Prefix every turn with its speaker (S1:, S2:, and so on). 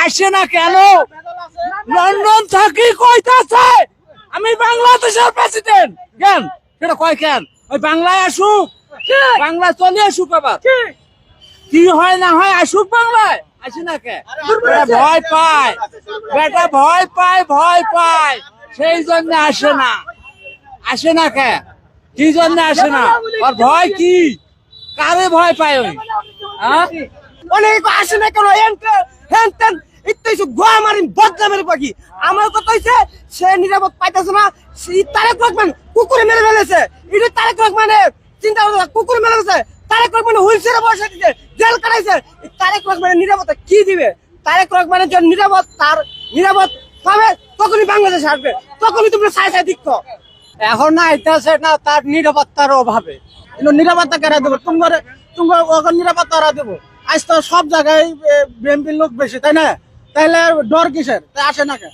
S1: আসে না কেন? লন্ডন থাকি কইতাছে আমি বাংলাদেশের প্রেসিডেন্ট। কেন সেটা কয় কেন? ওই বাংলায় আসুক, বাংলা চলে আসুক। আবার কি হয় না হয় আসুক বাংলায়, আসে না কে? ভয় পায় বেটা, ভয় পায় সেই জন্য আসে না। আসে না কে? কি জন্য আসে না? আর ভয় কি? কারে ভয় পায় ওই?
S2: অনেক আসে না কেন? হ্যান ত্যান ইত্যাদি গোয়া মারি বদলা মেরে পাখি। আমার কথা হইছে সে নিরাপদ পাইতেছে না। তারেক রহমান কুকুরে মেরে ফেলেছে। এটা তারেক রহমানের চিন্তা ভাবনা। কুকুরে মেরে ফেলেছে, তারেক রহমান হুইল চেয়ারে বসে দিচ্ছে, জেল কাটাইছে। তারেক রহমানের নিরাপত্তা কি দিবে? তারেক রহমানের জন্য নিরাপদ, তার নিরাপদ পাবে তখনই বাংলাদেশ আসবে, তখনই তোমরা সাই দিচ্ছ। এখন না আইতাছে না তার নিরাপত্তার অভাবে। নিরাপত্তা কেন দেবো? তোমার নিরাপত্তা ওরা দেবো। আজ তো সব জায়গায় বিএনপির লোক বেশি, তাই না? তাইলে ডর কিসের? তাই আসে না কেন?